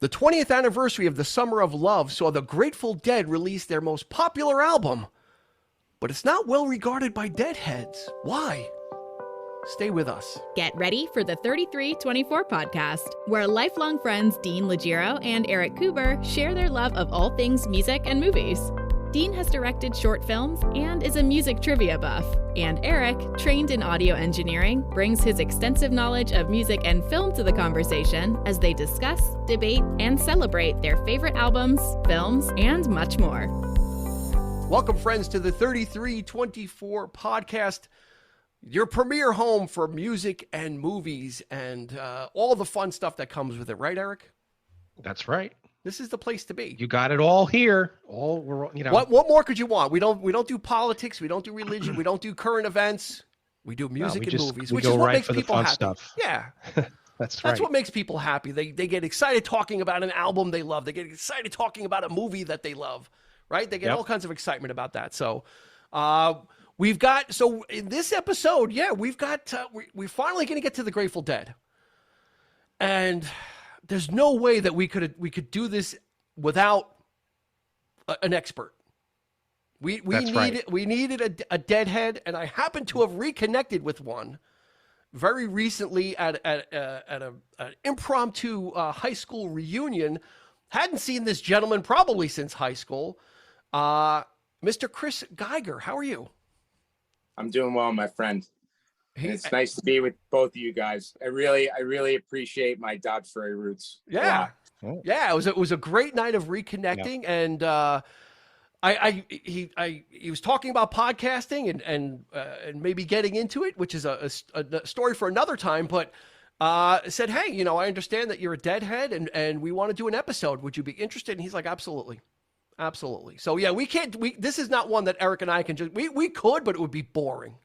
The 20th anniversary of the Summer of Love saw the Grateful Dead release their most popular album, but it's not well regarded by Deadheads. Why? Stay with us. Get ready for the 3324 podcast, where lifelong friends Dean Legiro and Eric Kuber share their love of all things music and movies. Dean has directed short films and is a music trivia buff. And Eric, trained in audio engineering, brings his extensive knowledge of music and film to the conversation as they discuss, debate, and celebrate their favorite albums, films, and much more. Welcome, friends, to the 3324 podcast, your premier home for music and movies and all the fun stuff that comes with it. Right, Eric? That's right. This is the place to be. You got it all here. What more could you want? We don't do politics. We don't do religion. We don't do current events. We do music and movies, which is what makes people happy. Stuff. Yeah. That's what makes people happy. They get excited talking about an album they love. They get excited talking about a movie that they love, right? They get all kinds of excitement about that. So in this episode, we're finally going to get to the Grateful Dead. And there's no way that we could do this without an expert. We needed a Deadhead, and I happen to have reconnected with one very recently at an impromptu high school reunion. Hadn't seen this gentleman probably since high school. Mr. Chris Geiger, how are you? I'm doing well, my friend. It's nice to be with both of you guys. I really appreciate my Dodge Ferry roots. Yeah. Yeah. It was a great night of reconnecting. Yeah. And he was talking about podcasting and maybe getting into it, which is a story for another time, but said, hey, I understand that you're a Deadhead and we want to do an episode. Would you be interested? And he's like, absolutely. Absolutely. So yeah, this is not one that Eric and I can we could, but it would be boring.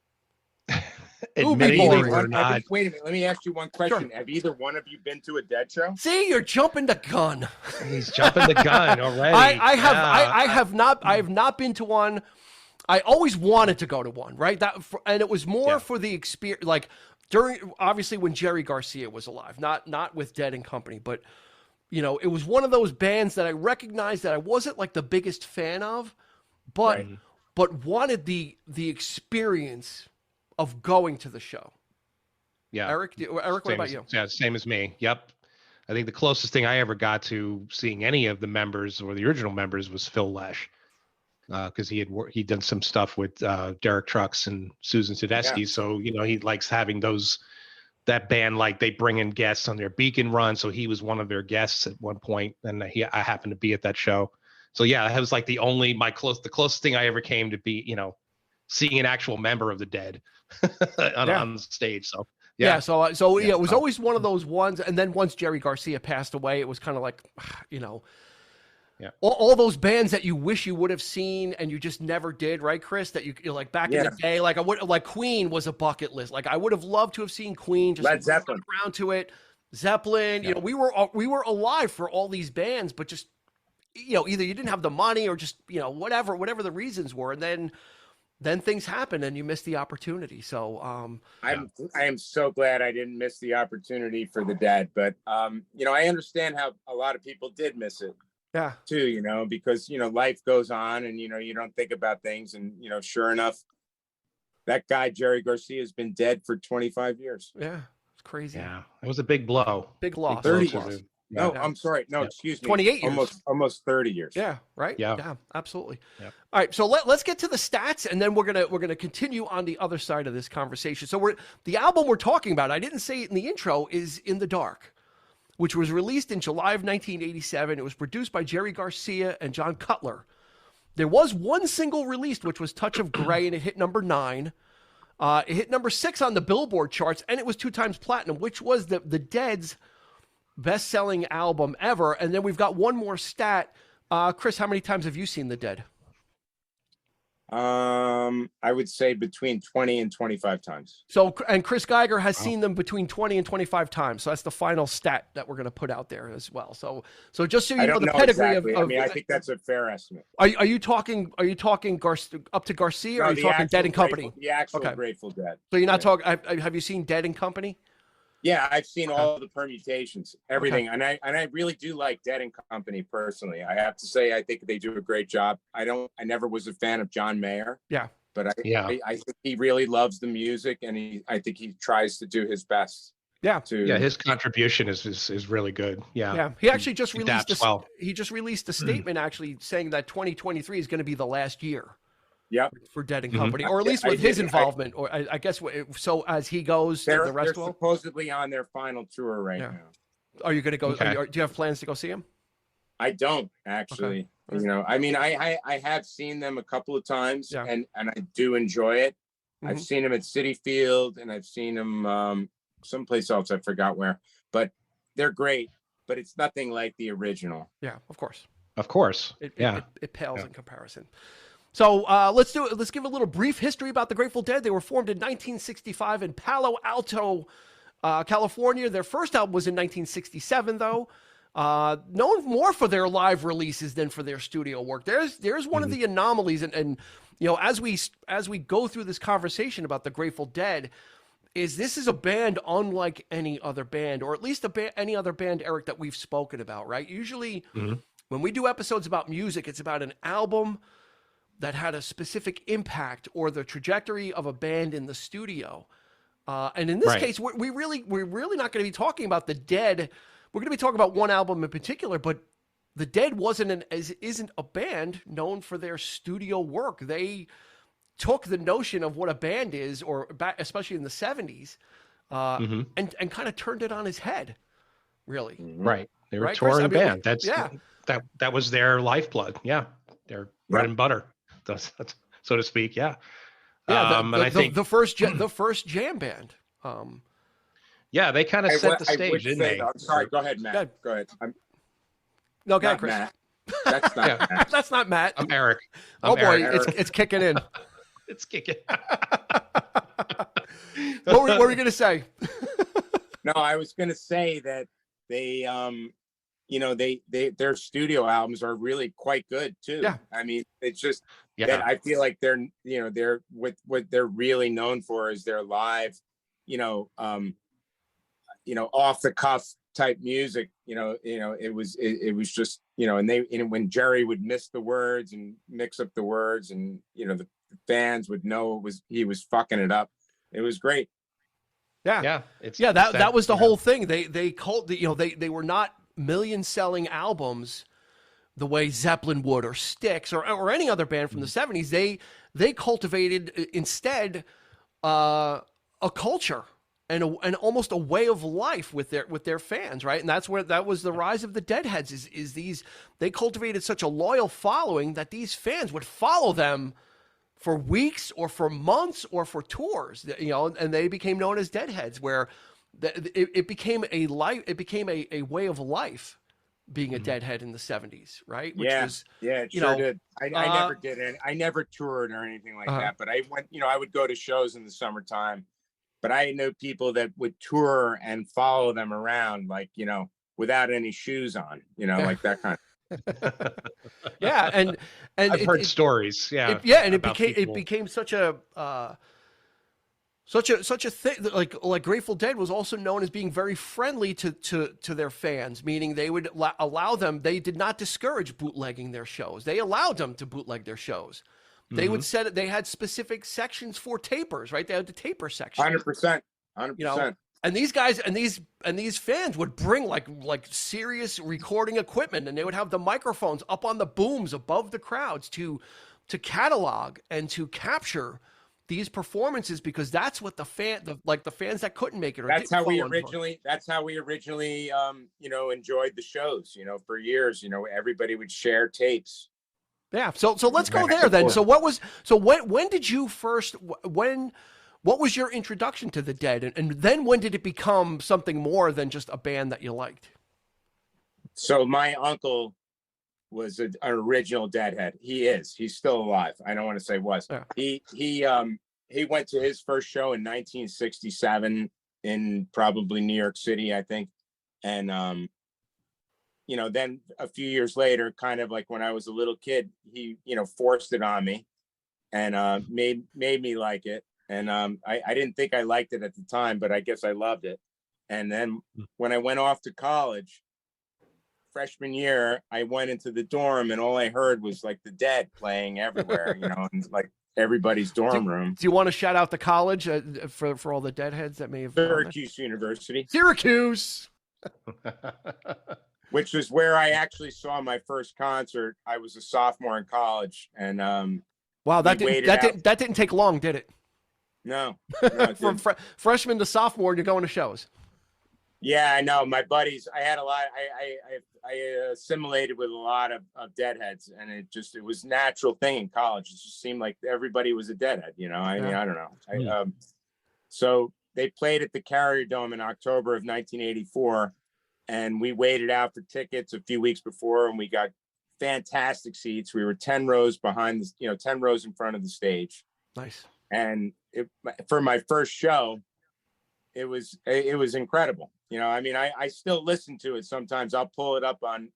Admittedly, we're not. Wait a minute. Let me ask you one question. Sure. Have either one of you been to a Dead show? See, you're jumping the gun. He's jumping the gun already. I have not been to one. I always wanted to go to one, right? And it was more for the experience, like obviously when Jerry Garcia was alive, not with Dead and Company, but it was one of those bands that I recognized that I wasn't like the biggest fan of, but wanted the experience of going to the show. Yeah. Eric, what about you? Yeah, same as me. Yep. I think the closest thing I ever got to seeing any of the members or the original members was Phil Lesh. Because he'd done some stuff with Derek Trucks and Susan Tedeschi. Yeah. So, he likes having that band, like they bring in guests on their Beacon run. So he was one of their guests at one point, and I happened to be at that show. So yeah, that was like the closest thing I ever came to be, seeing an actual member of the Dead on stage. So yeah. So it was always one of those ones. And then once Jerry Garcia passed away, it was kind of like, all those bands that you wish you would have seen and you just never did, right, Chris? That you like back in the day, like Queen was a bucket list. Like I would have loved to have seen Queen, just Led Zeppelin around to it. Zeppelin, we were alive for all these bands, but just either you didn't have the money or just whatever the reasons were, and then things happen and you miss the opportunity. So I am so glad I didn't miss the opportunity for the Dead, but I understand how a lot of people did miss it. Yeah. Too, because life goes on and you don't think about things, and sure enough, that guy Jerry Garcia has been dead for 25 years. Yeah, it's crazy. Yeah, it was a big blow. Big loss. 30 years. No, I'm sorry. No, excuse me. 28 years. Almost 30 years. Yeah, right? Yeah, absolutely. Yeah. All right, so let's get to the stats, and then we're gonna continue on the other side of this conversation. So the album we're talking about, I didn't say it in the intro, is In the Dark, which was released in July of 1987. It was produced by Jerry Garcia and John Cutler. There was one single released, which was Touch of Grey, and it hit number 9. It hit number 6 on the Billboard charts, and it was 2 times platinum, which was the Dead's best-selling album ever. And then we've got one more stat. Chris, how many times have you seen The Dead? I would say between 20 and 25 times. So, and Chris Geiger has seen them between 20 and 25 times. So that's the final stat that we're going to put out there as well. So just so you know the pedigree exactly. of I think that's a fair estimate. Are you talking up to Garcia, or are you talking Dead and Company? The actual Grateful Dead. So you're not talking, have you seen Dead and Company? Yeah, I've seen all the permutations, everything, and I really do like Dead and Company personally. I have to say, I think they do a great job. I never was a fan of John Mayer. Yeah. But Yeah. I think he really loves the music, and I think he tries to do his best. Yeah. Yeah, his contribution is really good. Yeah. Yeah. He actually just released he just released a Hmm. statement actually saying that 2023 is going to be the last year. Yep. For Dead and Mhm. Company, or at least with his involvement, or I guess so as he goes, the rest they're will. supposedly on their final tour right now. Are you going to go? Okay. Do you have plans to go see him? I don't actually. Okay. You know, I mean, I have seen them a couple of times, and I do enjoy it. Mm-hmm. I've seen them at Citi Field, and I've seen them someplace else. I forgot where, but they're great. But it's nothing like the original. Yeah, of course. Of course. It pales in comparison. So let's do it. Let's give a little brief history about the Grateful Dead. They were formed in 1965 in Palo Alto, California. Their first album was in 1967, though. Known more for their live releases than for their studio work. There's one of the anomalies, and you know, as we go through this conversation about the Grateful Dead, this is a band unlike any other band, or at least any other band, Eric, that we've spoken about, right? Usually, when we do episodes about music, it's about an album that had a specific impact or the trajectory of a band in the studio. And in this case, we're really not going to be talking about the Dead. We're going to be talking about one album in particular, but the Dead isn't a band known for their studio work. They took the notion of what a band is, or especially in the 70s, and kind of turned it on his head, really. Right. They were a touring band. That was their lifeblood. Yeah. Their bread and butter, so to speak. Yeah. And I think the first jam band. Yeah, they kind of set the stage, didn't they? I'm sorry. Go ahead, Matt. Go ahead. No, go ahead, Chris. Matt. That's not Matt. That's not Matt. I'm Eric. Boy, it's kicking in. It's kicking. What were you going to say? No, I was going to say that they, their studio albums are really quite good too. Yeah. I mean, it's just that I feel like they're what they're really known for is their live, off the cuff type music. It was just, and when Jerry would miss the words and mix up the words, and the fans would know he was fucking it up. It was great. That was the whole thing. They were not million-selling albums the way Zeppelin would, or Styx, or any other band from the 70s. They cultivated instead a culture and almost a way of life with their fans, right? And that was the rise of the Deadheads. They cultivated such a loyal following that these fans would follow them for weeks or for months or for tours, and they became known as Deadheads, where it became a way of life being a Deadhead in the 70s, right? It sure did. I never did it. I never toured or anything like that, but I went, I would go to shows in the summertime, but I know people that would tour and follow them around, like, without any shoes on, like that kind of. Yeah, and I've heard stories. Yeah, it became such a thing. Like Grateful Dead was also known as being very friendly to their fans, meaning they would allow them. They did not discourage bootlegging their shows. They allowed them to bootleg their shows. They would set it. They had specific sections for tapers, right? They had the taper section. 100%. And these guys and these fans would bring like serious recording equipment, and they would have the microphones up on the booms above the crowds to catalog and to capture these performances, because that's what the fans that couldn't make it. That's how we originally enjoyed the shows. For years, everybody would share tapes. Yeah. So let's go there then. So when did you first what was your introduction to the Dead? And then when did it become something more than just a band that you liked? So my uncle was an original Deadhead. He's still alive. I don't want to say was. Yeah. He went to his first show in 1967 in probably New York City, I think. And, then a few years later, kind of like when I was a little kid, he, forced it on me and made me like it. And I didn't think I liked it at the time, but I guess I loved it. And then when I went off to college, freshman year, I went into the dorm and all I heard was like the Dead playing everywhere, you know, and like everybody's dorm room. Do you want to shout out the college for all the Deadheads that may have Syracuse University. Syracuse. Which was where I actually saw my first concert. I was a sophomore in college, and wow, that didn't take long, did it? No, from freshman to sophomore, you're going to shows. Yeah, I know. My buddies, I had a lot. I assimilated with a lot of Deadheads, and it was a natural thing in college. It just seemed like everybody was a Deadhead, you know. I mean, I don't know. So they played at the Carrier Dome in October of 1984. And we waited out for tickets a few weeks before, and we got fantastic seats. We were 10 rows behind, 10 rows in front of the stage. Nice. And for my first show, it was incredible. You know, I mean, I still listen to it sometimes. I'll pull it up on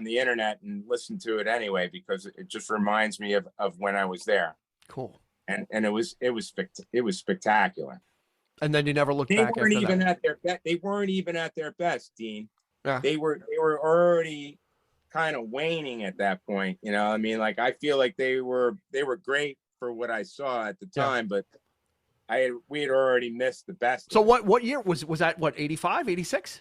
the internet and listen to it anyway, because it just reminds me of when I was there. Cool. And it was spectacular. And then you never looked back. They weren't even at their best. They weren't even at their best, Dean. Yeah. They were already kind of waning at that point. You know, I mean, like, I feel like they were great for what I saw at the time, but we had already missed the best. So what year was that? What, 85, 86?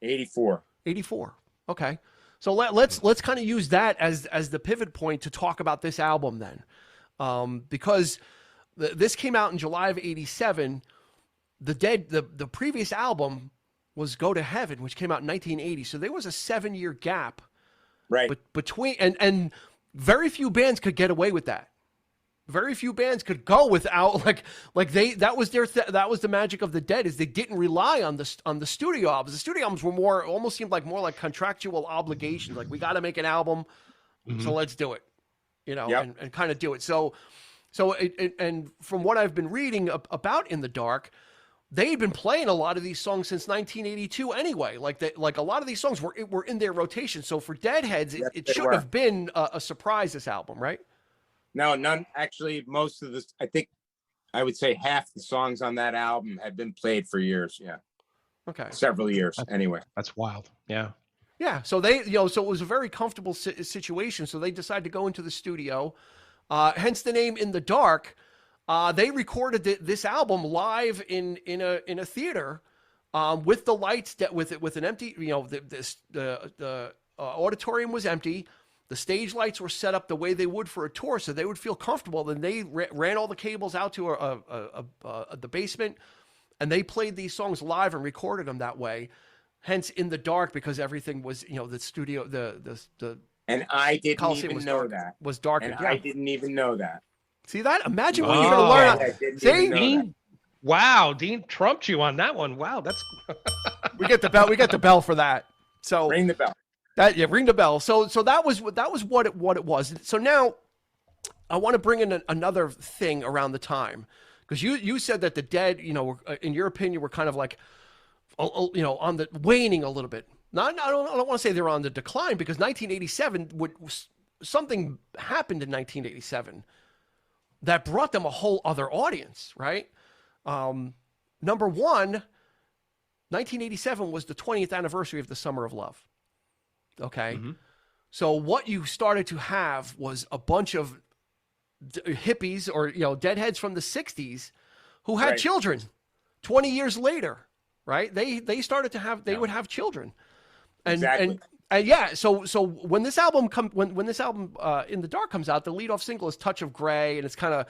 84. 84. Okay. So let's kind of use that as the pivot point to talk about this album then, because this came out in July of 87. The Dead, the previous album was Go to Heaven, which came out in 1980. So there was a 7-year gap, right? Between and very few bands could get away with that. Very few bands could go without that was the magic of the Dead, is they didn't rely on the studio albums. The studio albums were almost seemed like more like contractual obligations. Like, we got to make an album, so let's do it, you know, and kind of do it. So and from what I've been reading about In the Dark, they'd been playing a lot of these songs since 1982 anyway. Like a lot of these songs were in their rotation. So for Deadheads, it shouldn't have been a surprise, this album, right? No, none. Actually, most of this, I think, I would say half the songs on that album had been played for years. Yeah. Okay. Several years, anyway. That's wild. Yeah. Yeah. So so it was a very comfortable situation. So they decided to go into the studio. Hence the name In the Dark. They recorded this album live in a theater, with the lights with an empty, the auditorium was empty. The stage lights were set up the way they would for a tour, so they would feel comfortable. Then they ran all the cables out to the basement, and they played these songs live and recorded them that way. Hence In the Dark, because everything was, the studio, the and I didn't Coliseum even know that was dark. And I didn't even know that. See that? Imagine what you're going to learn. See, Dean, wow, Dean trumped you on that one. Wow, that's we get the bell. We get the bell for that. So ring the bell. Ring the bell. So that was what it was. So now I want to bring in another thing around the time, because you said that the Dead, in your opinion, were kind of like, on the waning a little bit. I don't want to say they're on the decline, because 1987 something happened in 1987 that brought them a whole other audience, right? Number one, 1987 was the 20th anniversary of the Summer of Love. Okay. Mm-hmm. So what you started to have was a bunch of hippies or, Deadheads from the 60s who had children 20 years later, right? They started to have, they would have children. And, exactly. and yeah, so when this album when this album In the Dark comes out, the leadoff single is Touch of Grey, and it's kind of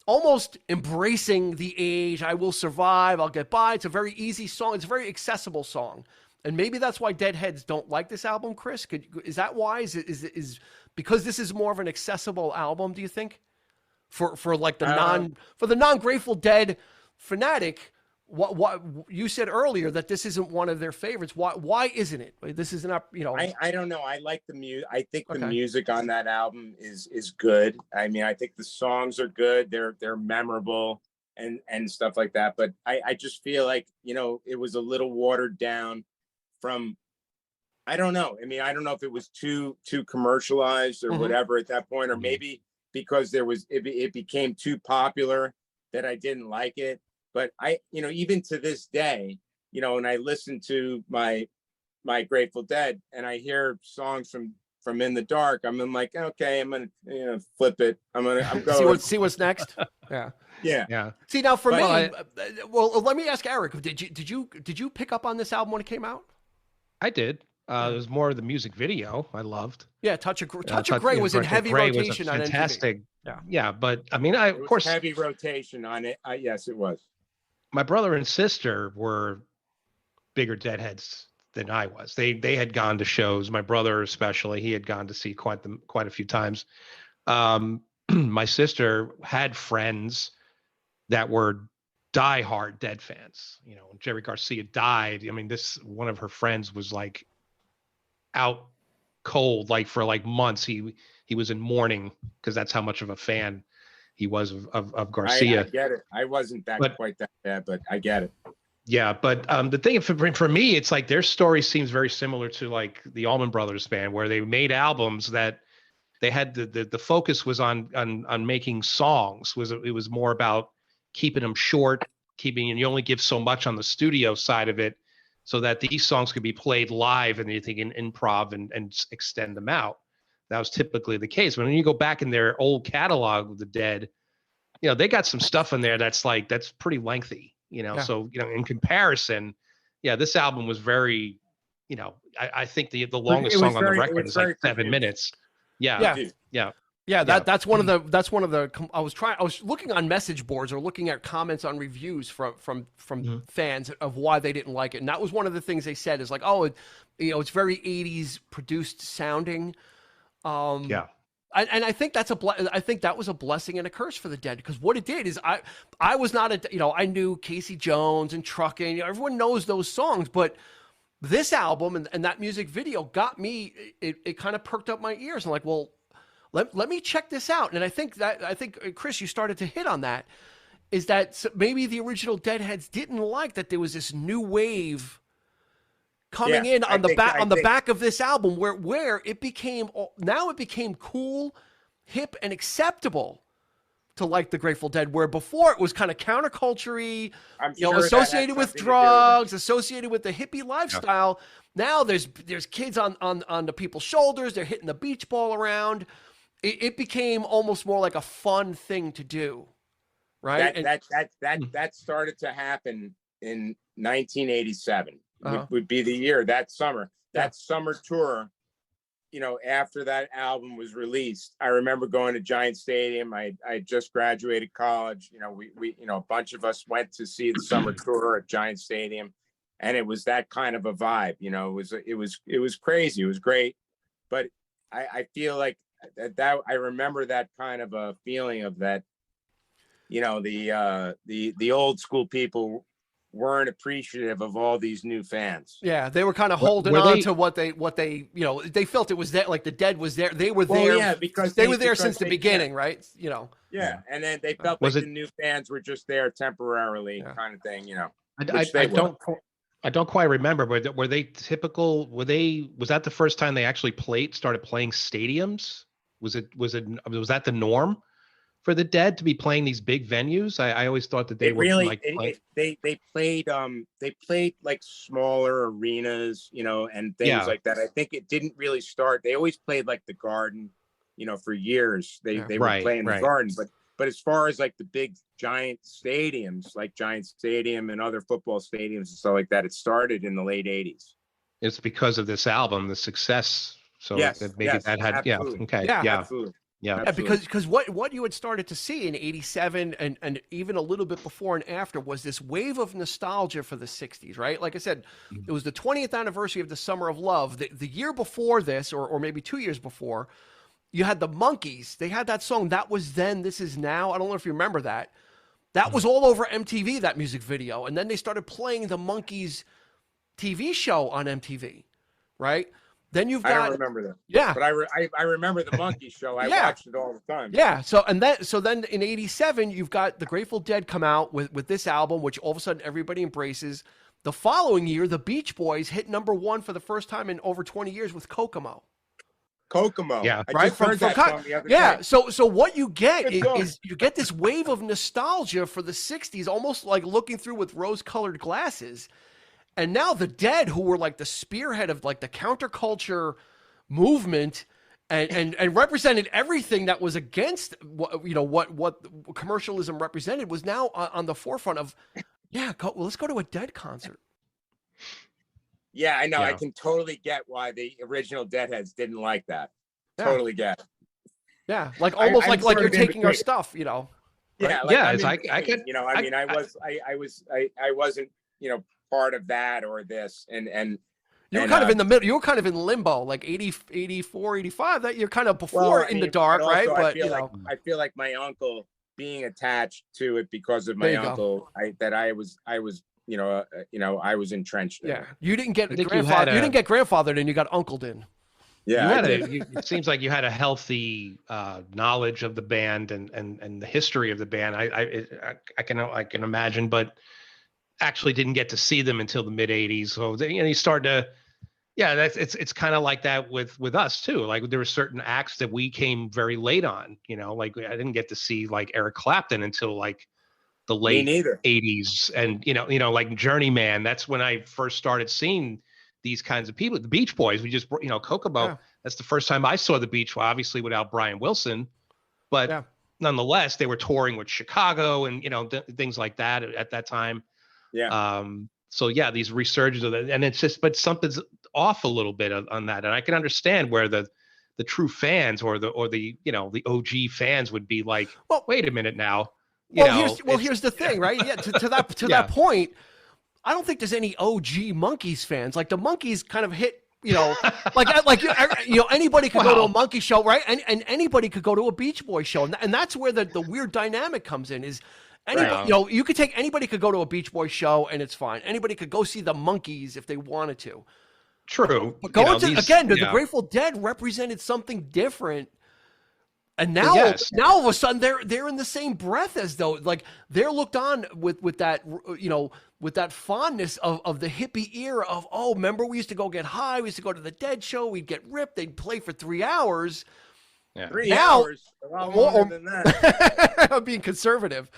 almost embracing the age. I will survive. I'll get by. It's a very easy song. It's a very accessible song. And maybe that's why Deadheads don't like this album, Chris. Is that why? Is because this is more of an accessible album, do you think? For like the non Grateful Dead fanatic, what you said earlier that this isn't one of their favorites. Why isn't it? This is not, I don't know. I like the music. I think the music on that album is good. I mean, I think the songs are good. They're memorable and stuff like that. But I just feel like, it was a little watered down from, I don't know. I mean, I don't know if it was too commercialized or whatever at that point, or maybe because it became too popular that I didn't like it. But even to this day, you know, and I listen to my Grateful Dead and I hear songs from In the Dark, I'm like, okay, I'm gonna, you know, flip it. I'm going see what's next. Yeah. See, now for me, well, let me ask Eric, did you pick up on this album when it came out? I did. It was more of the music video I loved. Yeah, Touch of Grey was in heavy rotation on fantastic. MTV. Yeah, but I mean, of course, heavy rotation on it. Yes, it was. My brother and sister were bigger Deadheads than I was. They had gone to shows. My brother especially, he had gone to see quite a few times. My sister had friends that were diehard Dead fans. You know, when Jerry Garcia died, I mean, one of her friends was like out cold, like for like months. He was in mourning because that's how much of a fan he was of Garcia. I get it. I wasn't quite that bad, but I get it. Yeah, but the thing for me, it's like their story seems very similar to like the Allman Brothers Band, where they made albums that they had the focus was on making songs. It was more about keeping them short, and you only give so much on the studio side of it, so that these songs could be played live and you can improv and extend them out. That was typically the case. When you go back in their old catalog of the Dead, you know, they got some stuff in there that's pretty lengthy. You know, so, you know, in comparison, yeah, this album was very, you know, I think the longest song on the record is like 7 minutes. Yeah. That's one of the I was looking on message boards or looking at comments on reviews from fans of why they didn't like it. And that was one of the things they said is like, oh, you know, it's very 80s produced sounding. And I think I think that was a blessing and a curse for the Dead, because what it did is I was not I knew Casey Jones and Truckin', you know, everyone knows those songs, but this album and that music video got me, it kind of perked up my ears. I'm like, well, let me check this out. And I think Chris, you started to hit on that, is that maybe the original Deadheads didn't like that there was this new wave coming in on the back of this album where it became cool, hip, and acceptable to like the Grateful Dead, where before it was kind of counterculture-y, associated with drugs, associated with the hippie lifestyle. Now there's kids on the people's shoulders, they're hitting the beach ball around. It became almost more like a fun thing to do, right? That started to happen in 1987. Would be the year, that summer tour, you know, after that album was released. I remember going to Giant Stadium. I just graduated college. You know, we you know, a bunch of us went to see the summer tour at Giant Stadium, and it was that kind of a vibe. You know, it was crazy. It was great, but I feel like that I remember that kind of a feeling of that. You know, the old school people weren't appreciative of all these new fans. Yeah, they were kind of holding on to what they you know, they felt it was that, like the Dead was there. They were there because they were there since the beginning, right? You know. Yeah, and then they felt like the new fans were just there temporarily, kind of thing. You know, I don't quite remember, but were they typical? Was that the first time they actually started playing stadiums? Was that the norm for the Dead to be playing these big venues? I always thought that they were really like they played like smaller arenas, you know, and things like that. I think it didn't really start. They always played like the Garden, you know, for years. They were playing the Garden, but as far as like the big giant stadiums, like Giant Stadium and other football stadiums and stuff like that, it started in the late 80s. It's because of this album, the success. So maybe that had absolutely. Absolutely. Yeah, because what you had started to see in 87 and even a little bit before and after was this wave of nostalgia for the 60s, right? Like I said, it was the 20th anniversary of the Summer of Love. The year before this, or maybe 2 years before, you had the Monkees. They had that song, That Was Then, This Is Now. I don't know if you remember that. That was all over MTV, that music video. And then they started playing the Monkees TV show on MTV, right? Then you've got. I don't remember that. Yeah, but I remember the Monkees show. I watched it all the time. Yeah. So then in '87 you've got the Grateful Dead come out with this album, which all of a sudden everybody embraces. The following year, the Beach Boys hit #1 for the first time in over 20 years with Kokomo. Yeah, right. From the other day. So what you get is you get this wave of nostalgia for the '60s, almost like looking through with rose-colored glasses. And now the Dead, who were like the spearhead of like the counterculture movement and represented everything that was against what commercialism represented, was now on the forefront of, let's go to a Dead concert. Yeah, I know. Yeah. I can totally get why the original Deadheads didn't like that. Yeah. Totally get. Yeah, like almost like you're taking our stuff, you know. Yeah, right? I could, you know, I wasn't, you know, part of that or this, and you were kind of in the middle. You were kind of in limbo, like 80, 84, 85. That you're kind of before in the dark, right? But I feel like my uncle being attached to it because of my uncle. I was. You know, I was entrenched. Yeah, you didn't get grandfather. You didn't get grandfathered, and you got uncled in. Yeah, it seems like you had a healthy knowledge of the band and the history of the band. I can imagine, but actually didn't get to see them until the mid '80s. So you start to, it's kind of like that with us too. Like there were certain acts that we came very late on. You know, like I didn't get to see like Eric Clapton until like the late 80s, and you know like Journeyman. That's when I first started seeing these kinds of people. The Beach Boys, we just, you know, Kokomo. That's the first time I saw the Beach, obviously without Brian Wilson, but nonetheless they were touring with Chicago and, you know, things like that at that time. So these resurgences of that, and it's just, but something's off a little bit on that, and I can understand where the true fans or the you know the OG fans would be like, well, wait a minute now. Here's the thing, right? Yeah, to that point, I don't think there's any OG Monkees fans. Like the Monkees kind of hit, you know, like anybody could go to a Monkey show, right? And anybody could go to a Beach Boy show, and that's where the weird dynamic comes in. Is anybody, you know, you could take anybody could go to a Beach Boy show and it's fine. Anybody could go see the Monkees if they wanted to. True, but going the Grateful Dead represented something different. And now, now all of a sudden they're in the same breath as though like they're looked on with that, you know, with that fondness of the hippie era of, oh, remember we used to go get high, we used to go to the Dead show, we'd get ripped, they'd play for 3 hours. Yeah. 3 hours, a lot longer than that. I'm being conservative,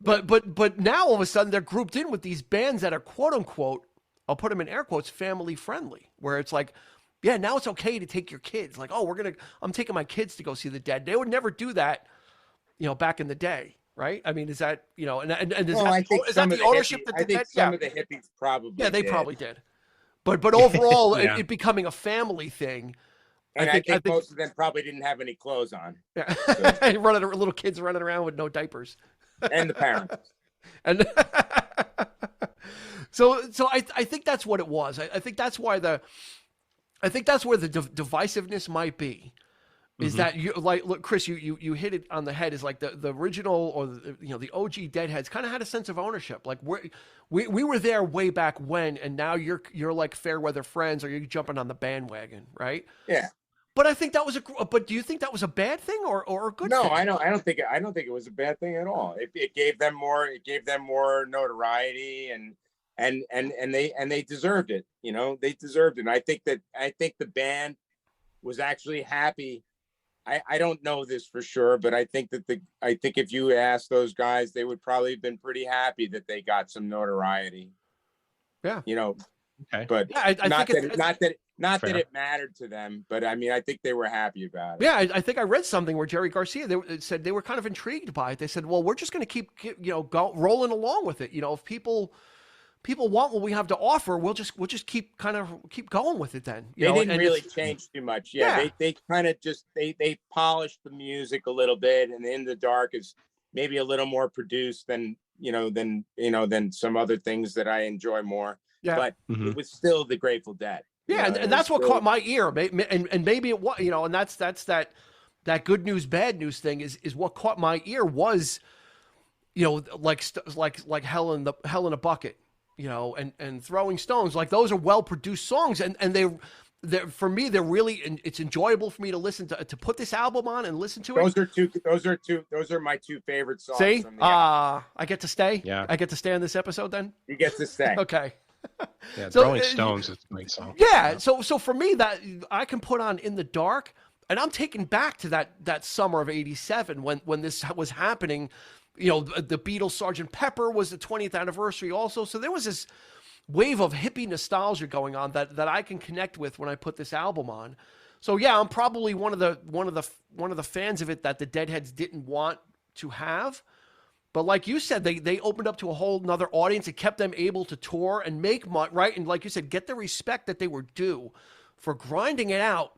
but now all of a sudden they're grouped in with these bands that are quote unquote, I'll put them in air quotes, family friendly, where it's like, yeah, now it's okay to take your kids. Like, oh, I'm taking my kids to go see the Dead. They would never do that, you know, back in the day, right? I mean, is that, you know, and is that the ownership that the Dead? Some of the hippies probably Yeah, they probably did. But overall, it becoming a family thing. And I think most of them probably didn't have any clothes on. Yeah. So. Little kids running around with no diapers. And the parents. And so I think that's what it was. I think that's why I think that's where the divisiveness might be, is that you like, look, Chris, you hit it on the head. Is like the original or the OG Deadheads kind of had a sense of ownership. Like we were there way back when, and now you're like fair weather friends, or you're jumping on the bandwagon, right? Yeah. But I think that was but do you think that was a bad thing or a good thing? No, I don't think it was a bad thing at all. It gave them more notoriety and they deserved it. You know, they deserved it. And I think the band was actually happy. I don't know this for sure, but I think if you ask those guys, they would probably have been pretty happy that they got some notoriety. Yeah. You know, okay. But not that it mattered to them, but I mean, I think they were happy about it. Yeah, I think I read something where Jerry Garcia said they were kind of intrigued by it. They said, well, we're just going to keep rolling along with it. You know, if people want what we have to offer, we'll just keep going with it then. They didn't really change too much. Yeah. They kind of just, they polished the music a little bit, and In the Dark is maybe a little more produced than some other things that I enjoy more. Yeah. But it was still the Grateful Dead. Yeah. And that's what caught my ear. And maybe it was, and that's that good news, bad news thing is what caught my ear was, like Hell in a Bucket. And Throwing Stones, like those are well-produced songs, and they're for me, they're really, it's enjoyable for me to listen to put this album on and listen to it. Those are my two favorite songs. See, I get to stay. Yeah, I get to stay on this episode. Then you get to stay. Okay. Yeah, Throwing Stones is a great song. Yeah, so for me, that I can put on In the Dark, and I'm taken back to that summer of '87 when this was happening. The Beatles' Sgt. Pepper was the 20th anniversary also. So there was this wave of hippie nostalgia going on that I can connect with when I put this album on. So yeah, I'm probably one of the fans of it that the Deadheads didn't want to have. But like you said, they opened up to a whole nother audience. It kept them able to tour and make money, right? And like you said, get the respect that they were due for grinding it out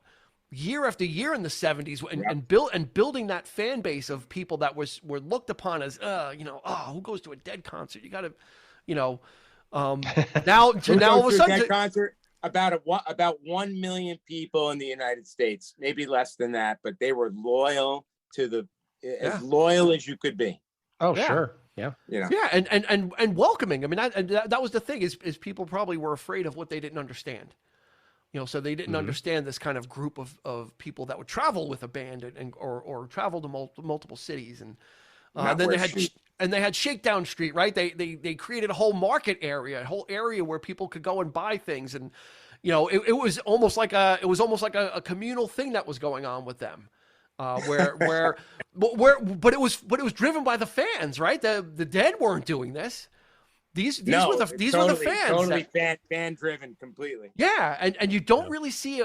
year after year in the 70s and building that fan base of people that were looked upon as, who goes to a Dead concert? You got to, now all of a sudden, Dead concert. About 1 million people in the United States, maybe less than that, but they were loyal to as loyal as you could be. Oh, sure. Yeah. And welcoming. I mean, that was the thing is people probably were afraid of what they didn't understand. So they didn't understand this kind of group of people that would travel with a band or travel to multiple cities. And then they had Shakedown Street, right? They created a whole market area, a whole area where people could go and buy things. And, it was almost like a communal thing that was going on with them. But it was driven by the fans, right? The Dead weren't doing this. These were the fans. Totally fan driven completely. Yeah, and you don't really see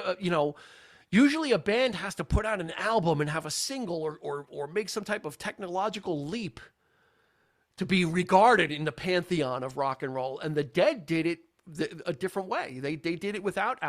usually a band has to put out an album and have a single or make some type of technological leap to be regarded in the pantheon of rock and roll. And the Dead did it a different way. They did it without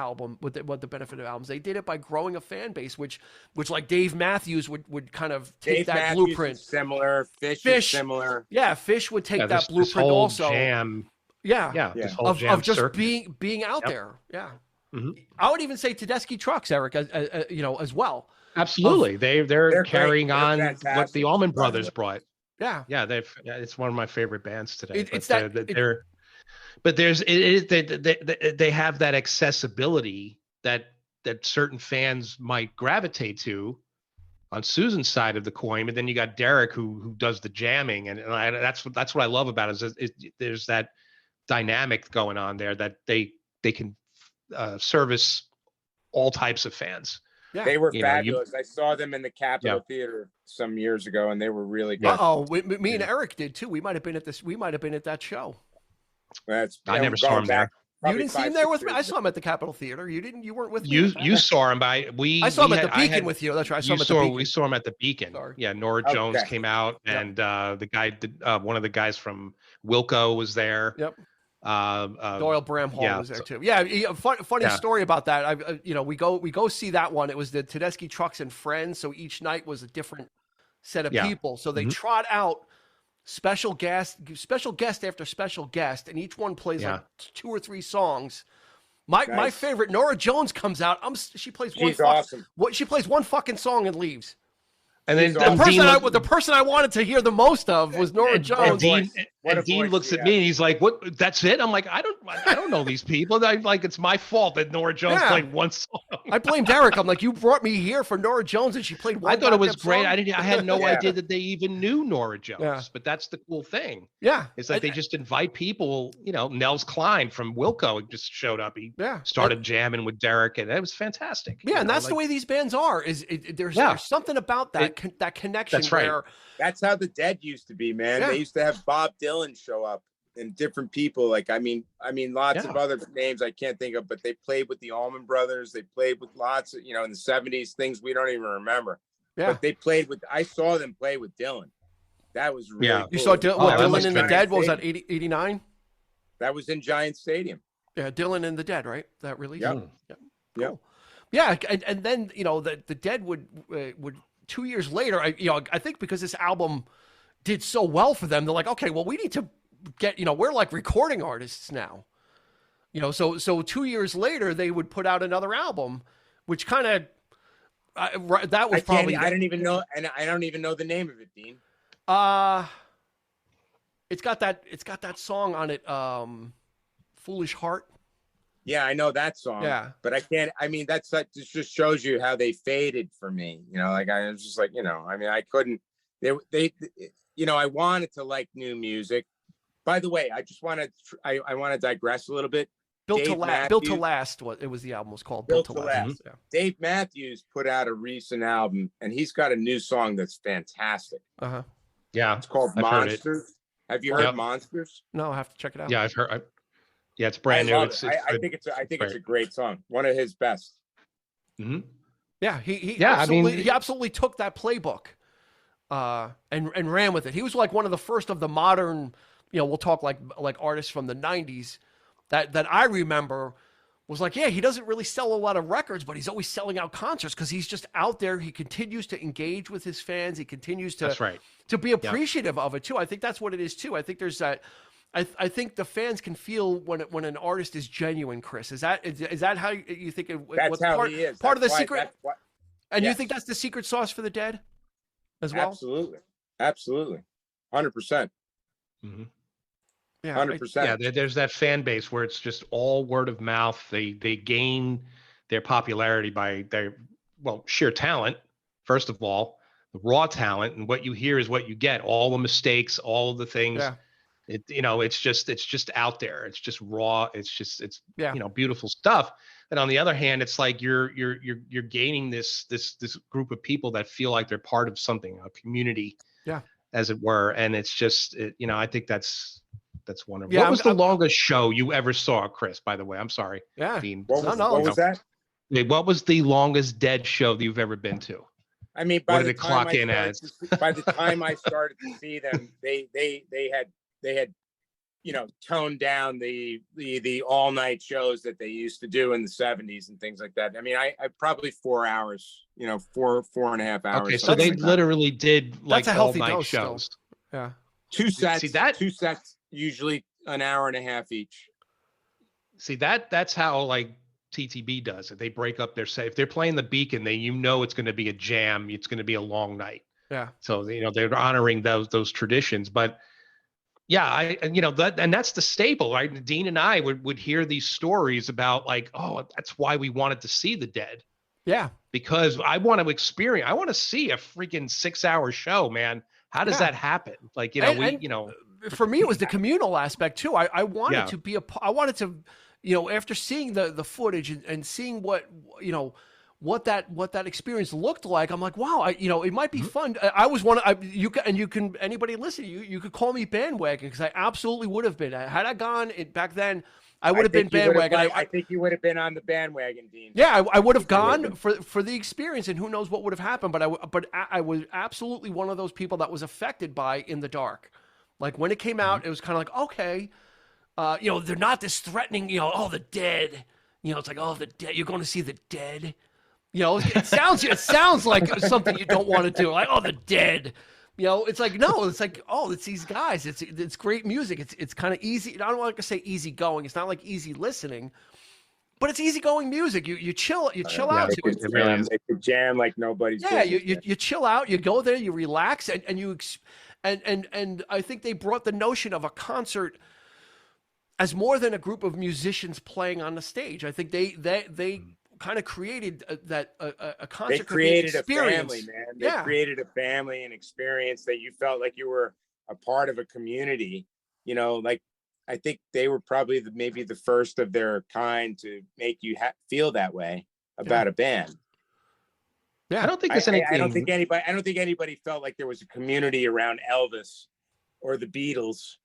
with the benefit of albums. They did it by growing a fan base, which like Dave Matthews would kind of take that blueprint. Similar. Fish is similar. Yeah, Fish would take that blueprint also. Jam. Yeah. This whole jam of just circuit. being out there. Yeah. Mm-hmm. I would even say Tedeschi Trucks, Eric, as well. Absolutely. They're carrying on what the Allman Brothers brought. Yeah. Yeah. It's one of my favorite bands today. But they have that accessibility that certain fans might gravitate to on Susan's side of the coin. But then you got Derek who does the jamming, and that's what I love about it is there's that dynamic going on there that they can service all types of fans. Yeah. They were fabulous. I saw them in the Capitol Theater some years ago, and they were really good. Me and Eric did too. We might have been at that show. I never saw him there. You didn't see him there with me. I saw him at the Capitol Theater. You didn't. You weren't with me. You saw him I saw him at the Beacon with you. That's right. I saw him at the Beacon. We saw him at the Beacon. Sorry. Yeah, Nora Jones came out, and the guy one of the guys from Wilco was there. Yep. Doyle Bramhall was there too. Yeah. Funny story about that. We go see that one. It was the Tedeschi Trucks and Friends. So each night was a different set of people. So they trot out special guest after special guest, and each one plays like 2 or 3 songs. My favorite, Nora Jones, comes out. She plays awesome. She plays one fucking song and leaves. And then the person I wanted to hear the most of was Nora Jones. And Dean looks at me and he's like, "What? That's it?" I'm like, "I don't know these people. It's my fault that Nora Jones played one song." I blamed Eric. I'm like, "You brought me here for Nora Jones, and she played one." I thought it was great. Song. I had no idea that they even knew Nora Jones. But that's the cool thing. Yeah, it's like they just invite people. Nels Klein from Wilco just showed up. He started jamming with Derek, and it was fantastic. Yeah, and that's the way these bands are. There's something about that connection. That's right. That's how the Dead used to be, man. They used to have Bob Dylan show up and different people. Like, I mean, lots of other names I can't think of, but they played with the Allman Brothers. They played with lots of, in the 70s, things we don't even remember. Yeah. But they played with, I saw them play with Dylan. That was really cool. You saw Dylan in the Dead? What was that, 89? That was in Giant Stadium. Yeah, Dylan and the Dead, right? That release? Yeah. Cool. Yeah, and then, the Dead would 2 years later, I think because this album did so well for them, they're like, okay, well, we need to get, we're like recording artists now. So 2 years later, they would put out another album, which kind of, that was probably. I don't even know, and I don't even know the name of it, Dean. It's got that song on it, Foolish Heart. Yeah, I know that song. Yeah, but I can't. I mean, that just shows you how they faded for me. Like I was just like, I mean, I couldn't. They I wanted to like new music. By the way, I just want to. I want to digress a little bit. Built to Last. What it was, the album was called. Built to Last. Mm-hmm. Yeah. Dave Matthews put out a recent album, and he's got a new song that's fantastic. Yeah, it's called Monsters. Have you heard Monsters? No, I have to check it out. Yeah, I've heard. Yeah, it's brand new. Love It's it. I think it's a great song. One of his best. Mm-hmm. Yeah, he absolutely took that playbook and ran with it. He was like one of the first of the modern, we'll talk like artists from the 90s that I remember was like, yeah, he doesn't really sell a lot of records, but he's always selling out concerts because he's just out there. He continues to engage with his fans. He continues to be appreciative of it too. I think that's what it is too. I think there's that. I think the fans can feel when an artist is genuine. Chris, is that how you think? That's how he is. Part of the secret. And you think that's the secret sauce for the Dead, as well? Absolutely, 100%. Mm-hmm. Yeah, 100%. Yeah, there's that fan base where it's just all word of mouth. They gain their popularity by their sheer talent. First of all, the raw talent, and what you hear is what you get. All the mistakes, all of the things. Yeah. It's just out there. It's just raw. It's beautiful stuff. And on the other hand, it's like you're gaining this group of people that feel like they're part of something, a community, as it were. And it's just, I think that's wonderful. Yeah, what was the longest show you ever saw, Chris? By the way, I'm sorry, Dean. What was that? What was the longest Dead show that you've ever been to? I mean, by the time I started to see them, they had toned down the all night shows that they used to do in the 70s and things like that. I mean, I probably 4 hours, 4.5 hours. Okay, so they literally did like all night shows. Still. Yeah, two sets, usually an hour and a half each. See that's how like TTB does it. They break up their set. If they're playing the Beacon, it's going to be a jam. It's going to be a long night. Yeah. So they're honoring those traditions, but. Yeah, that's the staple, right? Dean and I would hear these stories about like, oh, that's why we wanted to see the Dead. Yeah. Because I want to see a freaking 6-hour show, man. How does that happen? Like, for me, it was the communal aspect too. I wanted to be I wanted to, after seeing the footage and seeing what that experience looked like, I'm like, wow, it might be fun. I was anybody listen, you could call me bandwagon because I absolutely would have been. Had I gone back then, I would have been bandwagon. I think you would have been on the bandwagon, Dean. Yeah, I would have gone for the experience, and who knows what would have happened. But I was absolutely one of those people that was affected by In the Dark. Like when it came out, it was kind of like, okay, they're not this threatening. The Dead. It's like, oh, the Dead. You're going to see the Dead. It sounds like something you don't want to do. Like, oh, the Dead. It's like, no, it's like, oh, it's these guys. It's great music. It's kind of easy. I don't want to say easy going. It's not like easy listening, but it's easy-going music. You chill out to it. They could jam like nobody's. Yeah, you chill out. You go there. You relax, and I think they brought the notion of a concert as more than a group of musicians playing on the stage. I think they kind of created a concert. They created a family, man. They created a family and experience that you felt like you were a part of a community. Like I think they were probably maybe the first of their kind to make you feel that way about a band. Yeah, I don't think there's anything. I don't think anybody felt like there was a community around Elvis or the Beatles.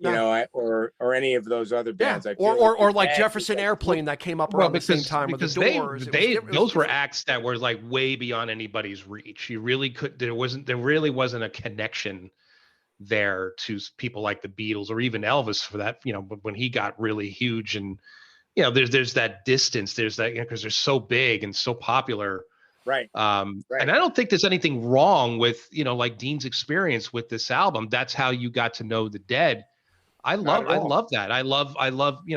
Or any of those other bands. Yeah. Or like Jefferson Airplane that came up around the same time with the Doors. Those were acts that were like way beyond anybody's reach. You really there really wasn't a connection there to people like the Beatles or even Elvis for that, when he got really huge and, there's that distance, there's that, because they're so big and so popular. Right. And I don't think there's anything wrong with, like Dean's experience with this album. That's how you got to know the Dead. I love that. I love,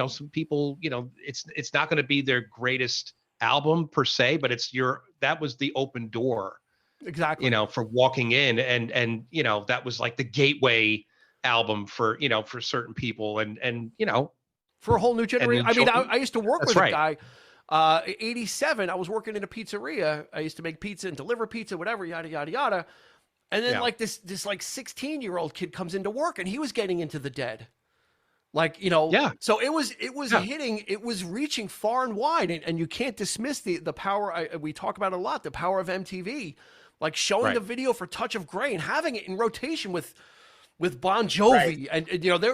some people, it's not going to be their greatest album per se, but that was the open door. Exactly. For walking in and that was like the gateway album for certain people and for a whole new generation. I mean, I used to work with a guy, 87, I was working in a pizzeria. I used to make pizza and deliver pizza, whatever, yada, yada, yada. And then like this like 16-year-old kid comes into work and he was getting into the Dead. Like, so it was hitting, it was reaching far and wide, and you can't dismiss the power. We talk about it a lot, the power of MTV, like showing the video for Touch of Grey and having it in rotation with Bon Jovi, and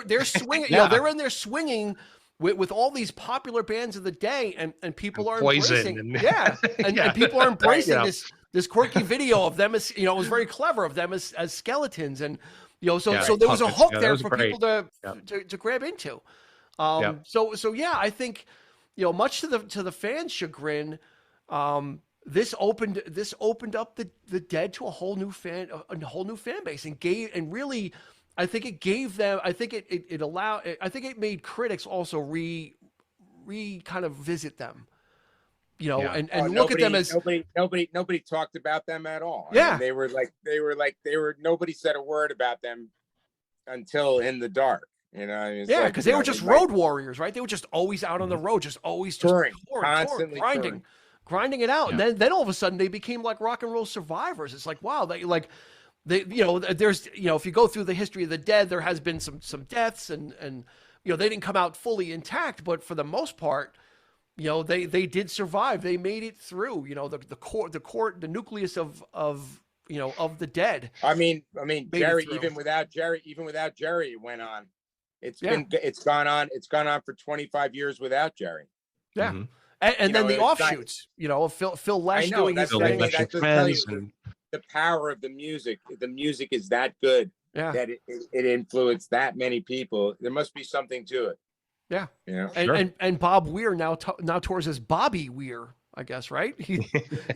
they're swinging, they're in there swinging with all these popular bands of the day, and people are Poison embracing, and and people are embracing you know. this quirky video of them as, you know, it was very clever of them as skeletons, and you know, so Yeah, there was a puppets. hook Yeah, that there was for great. people to Yeah. to grab into. Yeah. So yeah, I think, you know, much to the fans' chagrin, this opened up the Dead to a whole new fan base, and really, I think it gave them, I think it allowed, I think it made critics also re kind of visit them, you know, Yeah. and look at them as nobody talked about them at all. I Yeah. mean, they were nobody said a word about them until In the Dark. You know, I mean, it's yeah, like, because you they were know, just road warriors, right? They were just always out on the road, just always just touring, touring, constantly grinding it out. Yeah. And then all of a sudden they became like rock and roll survivors. It's like, wow, they, you know, there's, you know, if you go through the history of the Dead, there has been some deaths, and you know, they didn't come out fully intact, but for the most part, you know, they did survive. They made it through, you know, the core, the nucleus of you know, of the Dead. I mean, Jerry, through. even without Jerry, it went on. It's gone on for 25 years without Jerry. Yeah. Mm-hmm. And then the offshoots, you know, Phil Lesh doing his I thing. mean, I just tell you, the power of the music. The music is that good that it influenced that many people. There must be something to it. Yeah. You know? And Bob Weir now tours as Bobby Weir, I guess, right? He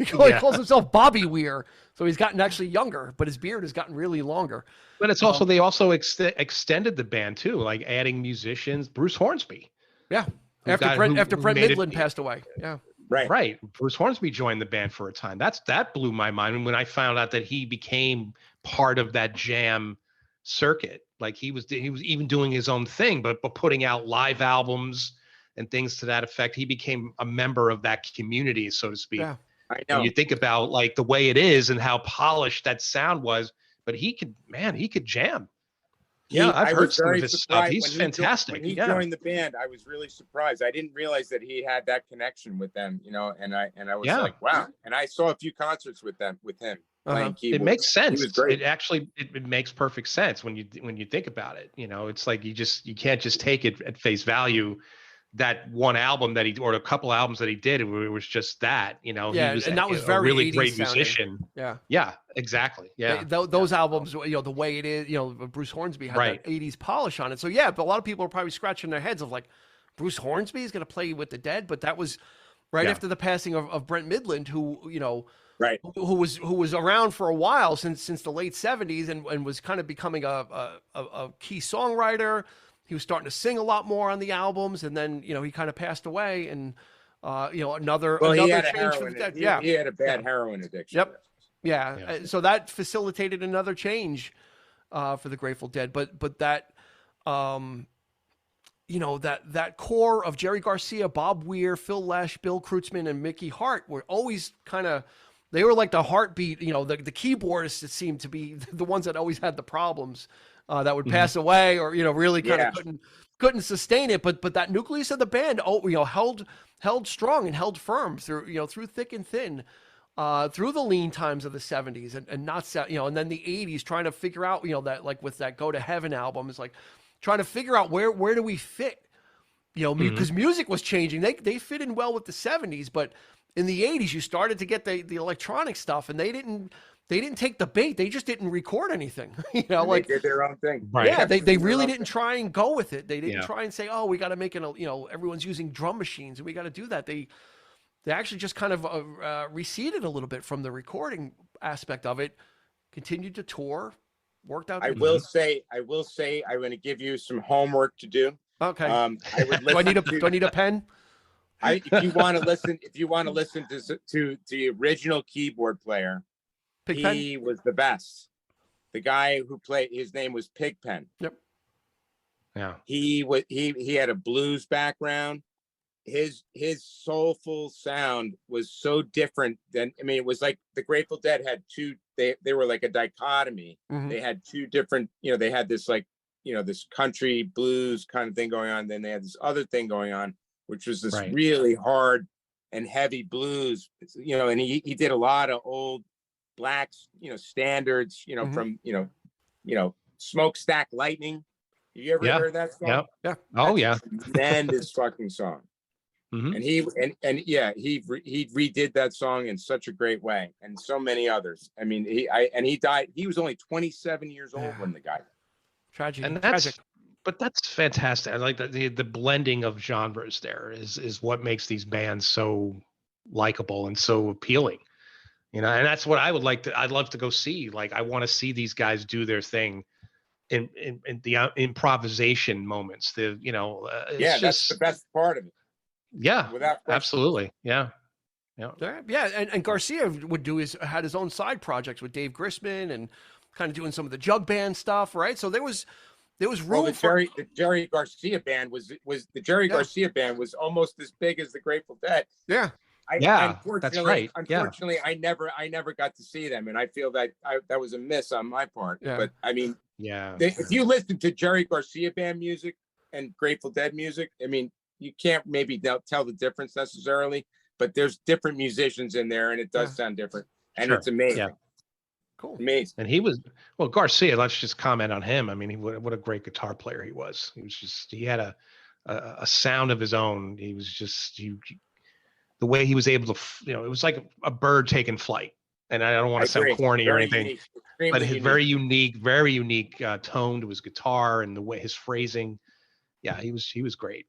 calls himself Bobby Weir. So he's gotten actually younger, but his beard has gotten really longer. But it's also, they also extended the band too, like adding musicians. Bruce Hornsby. Yeah. After Brent Midland passed away. Yeah. Right. Bruce Hornsby joined the band for a time. That blew my mind. And when I found out that he became part of that jam circuit, like he was even doing his own thing, but putting out live albums and things to that effect. He became a member of that community, so to speak. Yeah. I know. When you think about like the way it is and how polished that sound was, but he could jam. I've heard some of his stuff. He's fantastic. When he joined the band, I was really surprised. I didn't realize that he had that connection with them, you know, and I was like, wow. And I saw a few concerts with him playing keyboard. It makes sense. He was great. It makes perfect sense when you think about it. You know, it's like you can't just take it at face value. That one album that or a couple albums that he did, it was just that, you know, yeah, he was and that was a very really great sounding. Musician. Yeah, exactly. Yeah, those albums, you know, the way it is, you know, Bruce Hornsby had that 80s polish on it. So yeah, but a lot of people are probably scratching their heads of like, Bruce Hornsby is going to play with the Dead, but that was right after the passing of Brent Midland, who, you know, who was around for a while since the late 70s and was kind of becoming a key songwriter. He was starting to sing a lot more on the albums, and then, you know, he kind of passed away, and you know, another he had change for the Dead. He had a bad heroin addiction. Yep. Yeah. So that facilitated another change for the Grateful Dead, but that you know, that core of Jerry Garcia, Bob Weir, Phil Lesh, Bill Kreutzmann, and Mickey Hart were always kind of, they were like the heartbeat, you know, the keyboardists that seemed to be the ones that always had the problems. That would pass away, or, you know, really kind of couldn't sustain it. But that nucleus of the band, you know, held strong and held firm through, you know, through thick and thin, through the lean times of the 70s and not, you know, and then the 80s, trying to figure out, you know, that like with that Go to Heaven album, is like trying to figure out where do we fit, you know, because music was changing. They fit in well with the 70s, but in the 80s you started to get the electronic stuff, and they didn't take the bait. They just didn't record anything, you know, like they did their own thing. Right. Yeah, they really didn't try and go with it. They didn't Yeah. try and say, oh, we got to make it, you know, everyone's using drum machines and we got to do that. They actually just kind of receded a little bit from the recording aspect of it, continued to tour, worked out. I will say, I'm going to give you some homework to do. Okay. I would do I need a pen? If you want to listen to the original keyboard player, he was the best. The guy who played, his name was Pigpen. Yep. Yeah. He had a blues background. His soulful sound was so different than, I mean, it was like the Grateful Dead had two, they were like a dichotomy. They had two different, you know, they had this like, you know, this country blues kind of thing going on. Then they had this other thing going on, which was this really hard and heavy blues, you know, and he did a lot of old blacks, you know, standards, you know, from, you know, Smokestack Lightning, You ever heard that song? Yeah. Yeah. Oh, That's a tremendous fucking song. Mm-hmm. And he redid that song in such a great way, and so many others. I mean, he died. He was only 27 years old when the guy died. Tragic. And that's fantastic. I like that the blending of genres there is what makes these bands so likable and so appealing. You know, and that's what I would like to. I'd love to go see. Like, I want to see these guys do their thing in the improvisation moments. That's the best part of it. Yeah, without question. Absolutely. Yeah. And Garcia had his own side projects with Dave Grisman and kind of doing some of the jug band stuff, right? So there was room the Jerry Garcia band was Garcia band was almost as big as the Grateful Dead. Yeah. That's right. Unfortunately, I never got to see them, and I feel that that was a miss on my part. Yeah. But I mean, if you listen to Jerry Garcia band music and Grateful Dead music, I mean, you can't maybe tell the difference necessarily, but there's different musicians in there, and it does sound different, and it's amazing. Yeah. Cool. Amazing. And Garcia, let's just comment on him. I mean, what a great guitar player he was. He had a sound of his own. He was just the way he was able to, it was like a bird taking flight. And I don't want to sound corny or anything, but his very unique tone to his guitar and the way his phrasing. Yeah, he was great.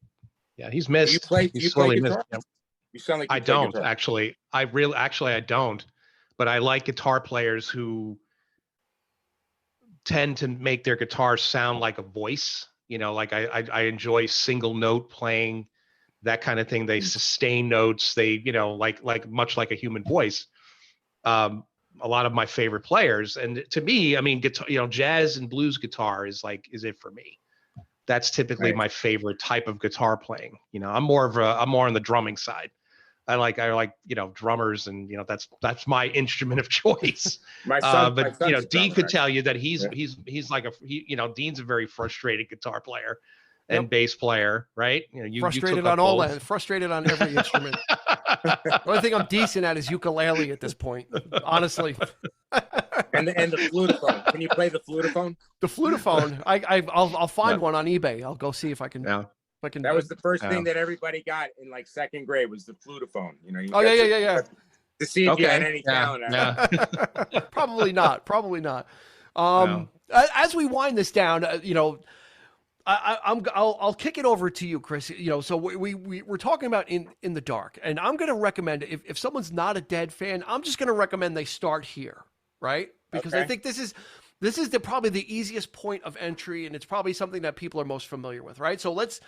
Yeah, he's missed. You play guitar? Missed. You sound like I don't actually. I don't. But I like guitar players who tend to make their guitar sound like a voice. You know, like I enjoy single note playing, that kind of thing. They sustain notes. They, like much like a human voice. A lot of my favorite players, and to me, I mean, guitar, jazz and blues guitar is it for me. That's typically my favorite type of guitar playing. I'm more on the drumming side. I like drummers, and that's my instrument of choice. But Dean could tell you that he's Dean's a very frustrated guitar player and bass player, right? Frustrated on all ends, frustrated on every instrument. The only thing I'm decent at is ukulele at this point, honestly. And the flutophone. Can you play the flutophone? The flutophone. I'll find one on eBay. I'll go see if I can. Yeah. That was the first thing that everybody got in second grade was the flutophone. Yeah. To see if you had any talent. Yeah. Probably not. As we wind this down, I'll kick it over to you, Chris. So we're talking about in the dark, and I'm going to recommend if someone's not a Dead fan, I'm just going to recommend they start here, right? Because I think this is probably the easiest point of entry, and it's probably something that people are most familiar with, right? So let's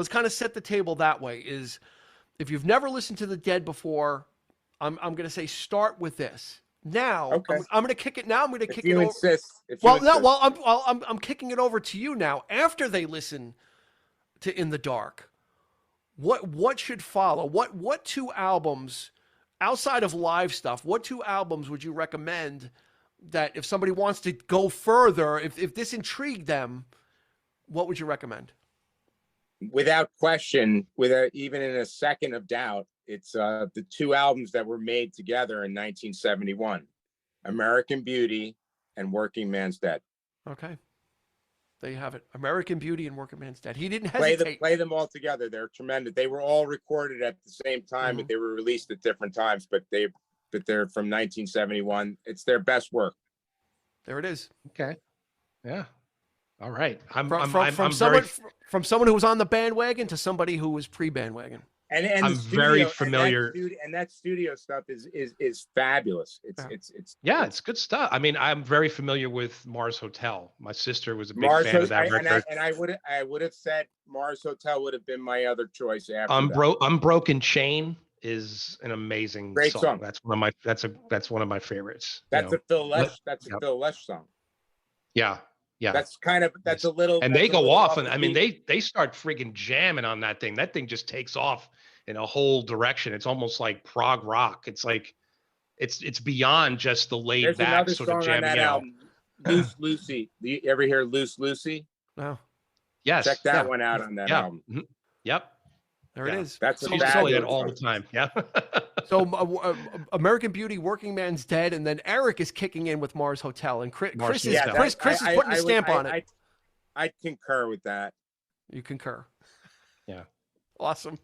kind of set the table that way. Is if you've never listened to the Dead before, I'm going to say start with this. Now I'm going to kick it. Now I'm going to kick it over. I'm kicking it over to you now. After they listen to In the Dark, what should follow? What two albums outside of live stuff? What two albums would you recommend that if somebody wants to go further, if this intrigued them, what would you recommend? Without question, without even in a second of doubt, it's the two albums that were made together in 1971, American Beauty and Working Man's Dead. Okay. There you have it. American Beauty and Working Man's Dead. He didn't hesitate. Play them all together. They're tremendous. They were all recorded at the same time, but they were released at different times, but they're from 1971. It's their best work. There it is. Okay. Yeah. All right. From someone who was on the bandwagon to somebody who was pre-bandwagon. And I'm very familiar. And that studio stuff is fabulous. It's good stuff. I mean, I'm very familiar with Mars Hotel. My sister was a big fan of that record. I would have said Mars Hotel would have been my other choice after Unbroken Chain is an amazing great song. That's one of my favorites. That's a Phil Lesh song. Yeah. Yeah. That's a little. And they go off, and I mean they start freaking jamming on that thing. That thing just takes off in a whole direction. It's almost like prog rock. It's like it's beyond just the laid back sort of jamming. On that album, Loose Lucy. Do you ever hear Loose Lucy? No. Yes. Check that one out on that album. Mm-hmm. Yep. There it is. That's play that all the time. Yeah. So American Beauty, Working Man's Dead, and then Eric is kicking in with Mars Hotel, and Chris is putting a stamp on it. I'd concur with that. You concur. Yeah. Awesome.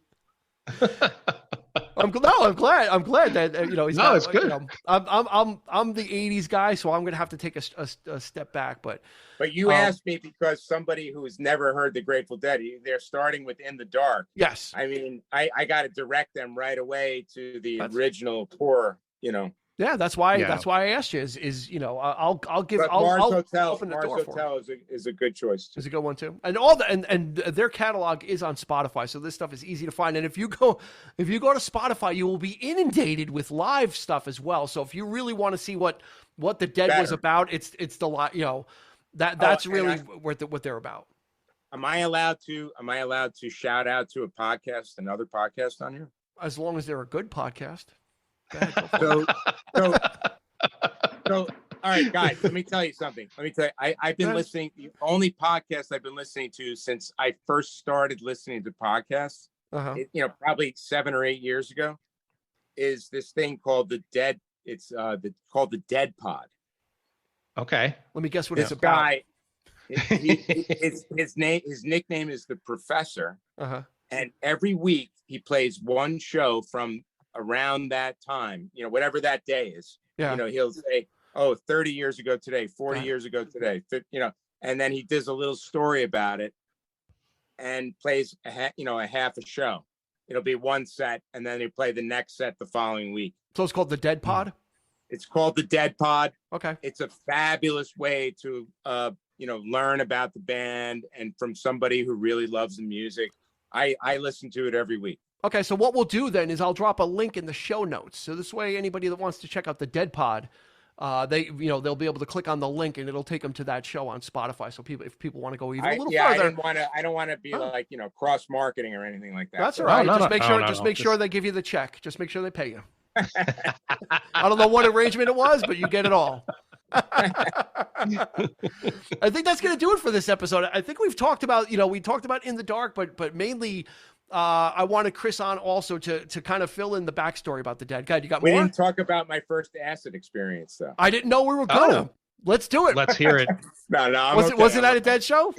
I'm glad that he's No, not. it's good. I'm the '80s guy, so I'm gonna have to take a step back. But you asked me because somebody who's never heard the Grateful Dead, they're starting with "In the Dark." Yes, I mean, I got to direct them right away to the original tour. Yeah, that's why I asked you. I'll give. But I'll Hotel, open the Mars door for Hotel is a good choice too. Is a good one too. And all the and their catalog is on Spotify, so this stuff is easy to find. And if you go to Spotify, you will be inundated with live stuff as well. So if you really want to see what the Dead was about, it's the lot. That's really what they're about. Am I allowed to shout out to another podcast on here? As long as they're a good podcast. So, all right, guys, let me tell you something. I've been listening. The only podcast I've been listening to since I first started listening to podcasts, probably 7 or 8 years ago, is this thing called the Dead. It's called the Dead Pod. Okay. Let me guess what it's about. Guy, his nickname is the Professor. And every week he plays one show from around that time, whatever that day is. He'll say, 30 years ago today, 40 years ago today, and then he does a little story about it and plays a half a show. It'll be one set, and then he play the next set the following week. So it's called the Dead Pod? It's called the Dead Pod. Okay. It's a fabulous way to learn about the band, and from somebody who really loves the music. I listen to it every week. Okay, so what we'll do then is I'll drop a link in the show notes. So this way, anybody that wants to check out the Dead Pod, they'll be able to click on the link and it'll take them to that show on Spotify. So if people want to go even a little further, I don't want to be cross marketing or anything like that. That's all right. Just make sure they give you the check. Just make sure they pay you. I don't know what arrangement it was, but you get it all. I think that's going to do it for this episode. I think we've talked about, we talked about In the Dark, but mainly I wanted Chris on also to kind of fill in the backstory about the Dead. God, you got more? We didn't talk about my first acid experience, though. I didn't know we were going to. Let's do it. Let's hear it. No. Was it at a Dead show?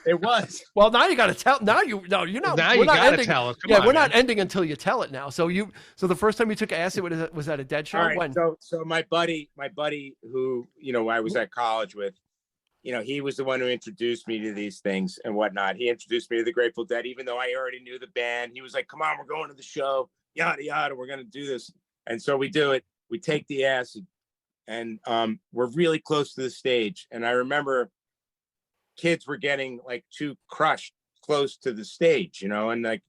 It was. Well, now you got to tell. You're not. Now you got to tell us. We're not ending until you tell it now. So the first time you took acid was at a Dead show. All right, when? So my buddy who I was at college with, he was the one who introduced me to these things and whatnot. He introduced me to the Grateful Dead, even though I already knew the band. He was like, "Come on, we're going to the show, yada yada. We're gonna do this." And so we do it. We take the acid, and we're really close to the stage. And I remember kids were getting like too crushed close to the stage, and like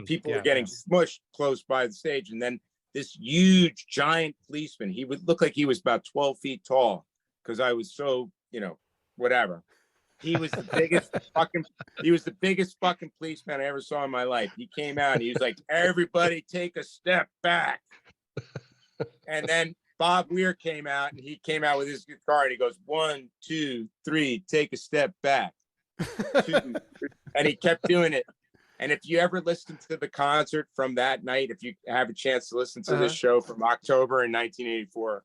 people were getting smushed close by the stage. And then this huge giant policeman, he would look like he was about 12 feet tall because I was so, whatever. He was the biggest fucking policeman I ever saw in my life. He came out and he was like, "Everybody take a step back." And then Bob Weir came out, and he came out with his guitar, and he goes, 1, 2, 3, take a step back. 2, and he kept doing it. And if you ever listen to the concert from that night, if you have a chance to listen to this show from October in 1984,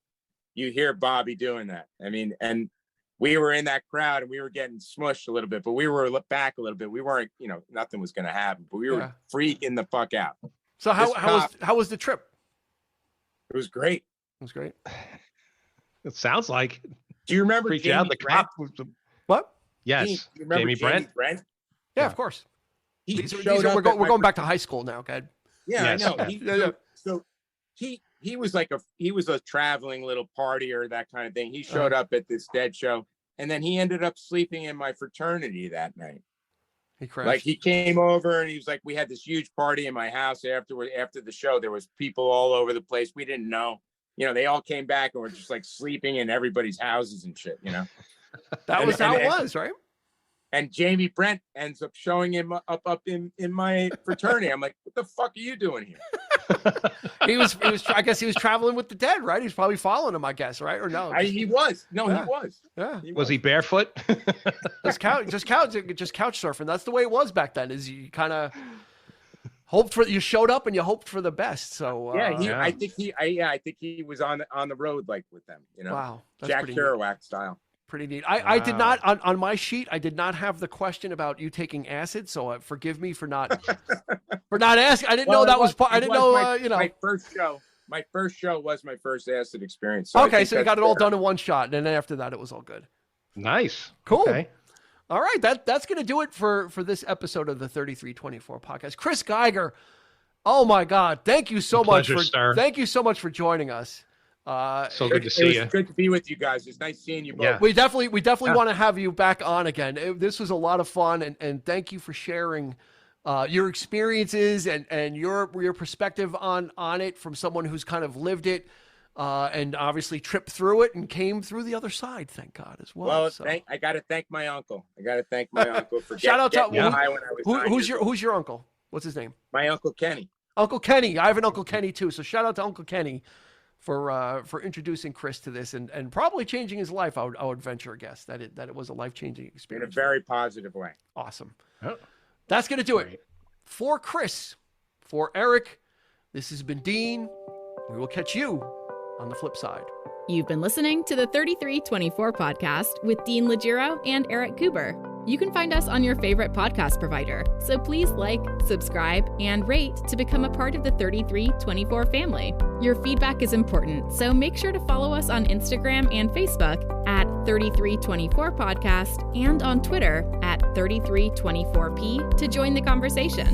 you hear Bobby doing that. I mean, and we were in that crowd, and we were getting smushed a little bit, but we were back a little bit. We weren't, nothing was going to happen, but we were freaking the fuck out. So how was the trip? It was great. It was great. It sounds like. Do you remember Jamie Brent? What? Yes. You remember Jamie Brent? Yeah, of course. We're going back to high school now, okay? Yeah, yes. I know. So he was a traveling little partier, that kind of thing. He showed up at this Dead show, and then he ended up sleeping in my fraternity that night. He crashed. Like, he came over, and he was like, we had this huge party in my house after the show. There was people all over the place. We didn't know. They all came back and were just like sleeping in everybody's houses and shit, That was how it was, right? And Jamie Brent ends up showing him up in my fraternity. I'm like, what the fuck are you doing here? he was. I guess he was traveling with the Dead, right? He's probably following him, I guess, right? Or no? He was. No, yeah. He was. Yeah. Was he barefoot? just couch surfing. That's the way it was back then. Is you kind of hoped for, you showed up and you hoped for the best. So I think he was on the road, like, with them. Wow, Jack Kerouac style. Pretty neat. I did not on my sheet. I did not have the question about you taking acid, so forgive me for not asking. I didn't know that was part. I didn't know. My first show was my first acid experience. So okay, so you got it all done in one shot, and then after that, it was all good. Nice. Cool. Okay. All right, that's going to do it for this episode of the 3324 podcast. Chris Geiger, oh my God, thank you so much thank you so much for joining us. So good to see you. Good to be with you guys. It's nice seeing you both. Yeah. We definitely want to have you back on again. This was a lot of fun, and thank you for sharing your experiences and your perspective on it from someone who's kind of lived it and obviously tripped through it and came through the other side. Thank God as well. Well, I got to thank my uncle. For shout out to me high when I was who's your uncle? What's his name? My Uncle Kenny. Uncle Kenny. I have an Uncle Kenny too. So shout out to Uncle Kenny for introducing Chris to this and probably changing his life. I would venture a guess that it was a life-changing experience. In a very positive way. Awesome. Oh. That's going to do it. For Chris, for Eric, this has been Dean. We will catch you on the flip side. You've been listening to the 3324 podcast with Dean Legiro and Eric Kuber. You can find us on your favorite podcast provider, so please like, subscribe, and rate to become a part of the 3324 family. Your feedback is important, so make sure to follow us on Instagram and Facebook at 3324 podcast and on Twitter at 3324p to join the conversation.